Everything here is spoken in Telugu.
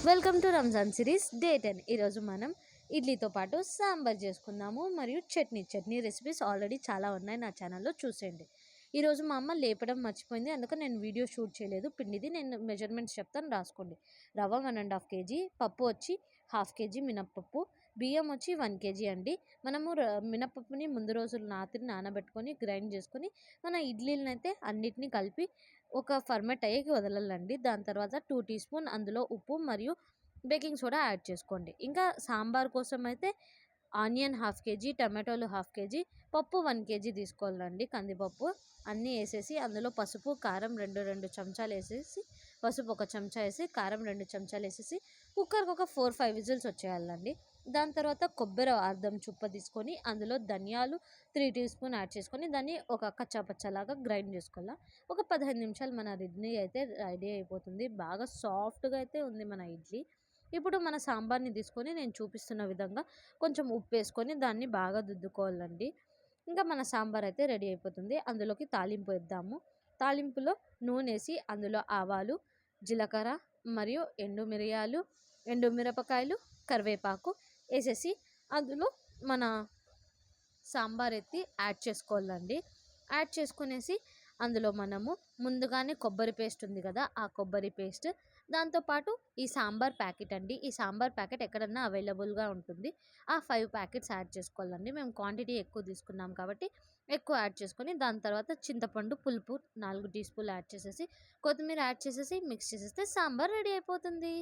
Welcome to Ramzan series day 10. ఈరోజు మనం ఇడ్లీతో పాటు సాంబార్ చేసుకుందాము మరియు చట్నీ రెసిపీస్ ఆల్రెడీ చాలా ఉన్నాయి నా ఛానల్లో చూసేయండి. ఈరోజు మా అమ్మ లేపడం మర్చిపోయింది, అందుకని నేను వీడియో షూట్ చేయలేదు. పిండిది నేను మెజర్మెంట్స్ చెప్తాను, రాసుకోండి. రవ్వ 1.5 kg, పప్పు వచ్చి 1/2 kg మినప్పప్పు, బియ్యం వచ్చి 1 kg అండి. మనము మినప్పప్పుని ముందు రోజులు నానబెట్టుకొని గ్రైండ్ చేసుకొని మన ఇడ్లీలను అయితే అన్నిటినీ కలిపి ఒక ఫర్మెంట్ అయ్యేకి వదలాలండి. దాని తర్వాత 2 టీ స్పూన్ అందులో ఉప్పు మరియు బేకింగ్ సోడా యాడ్ చేసుకోండి. ఇంకా సాంబార్ కోసం అయితే ఆనియన్ 1/2 kg, టమాటోలు 1/2 kg, పప్పు 1 kg తీసుకోవాలండి. కందిపప్పు అన్నీ వేసేసి అందులో పసుపు కారం రెండు చెంచాలు వేసేసి, పసుపు 1 చెంచా వేసి కారం 2 చెంచాలు వేసేసి కుక్కర్కి ఒక 4-5 విజిల్స్ వచ్చేయాలండి. దాని తర్వాత కొబ్బరి అర్ధం చుప్ప తీసుకొని అందులో ధనియాలు 3 టీ స్పూన్ యాడ్ చేసుకొని దాన్ని ఒక కచ్చాపచ్చలాగా గ్రైండ్ చేసుకోవాలి. ఒక 15 నిమిషాలు మన ఇడ్లీ అయితే రెడీ అయిపోతుంది. బాగా సాఫ్ట్గా అయితే ఉంది మన ఇడ్లీ. ఇప్పుడు మన సాంబార్ని తీసుకొని నేను చూపిస్తున్న విధంగా కొంచెం ఉప్పు వేసుకొని దాన్ని బాగా దుద్దుకోవాలండి. ఇంకా మన సాంబార్ అయితే రెడీ అయిపోతుంది. అందులోకి తాలింపు వేద్దాము. తాలింపులో నూనె వేసి అందులో ఆవాలు, జీలకర్ర మరియు ఎండుమిరపకాయలు, కరివేపాకు వేసేసి అందులో మన సాంబార్ ఎత్తి యాడ్ చేసుకోవాలండి. యాడ్ చేసుకునేసి అందులో మనము ముందుగానే కొబ్బరి పేస్ట్ ఉంది కదా, ఆ కొబ్బరి పేస్ట్, దాంతోపాటు ఈ సాంబార్ ప్యాకెట్ అండి. ఈ సాంబార్ ప్యాకెట్ ఎక్కడన్నా అవైలబుల్గా ఉంటుంది. ఆ 5 ప్యాకెట్స్ యాడ్ చేసుకోవాలండి. మేము క్వాంటిటీ ఎక్కువ తీసుకున్నాం కాబట్టి ఎక్కువ యాడ్ చేసుకొని దాని తర్వాత చింతపండు పులుపు 4 టీ స్పూన్లు యాడ్ చేసేసి కొత్తిమీర యాడ్ చేసేసి మిక్స్ చేసేస్తే సాంబార్ రెడీ అయిపోతుంది.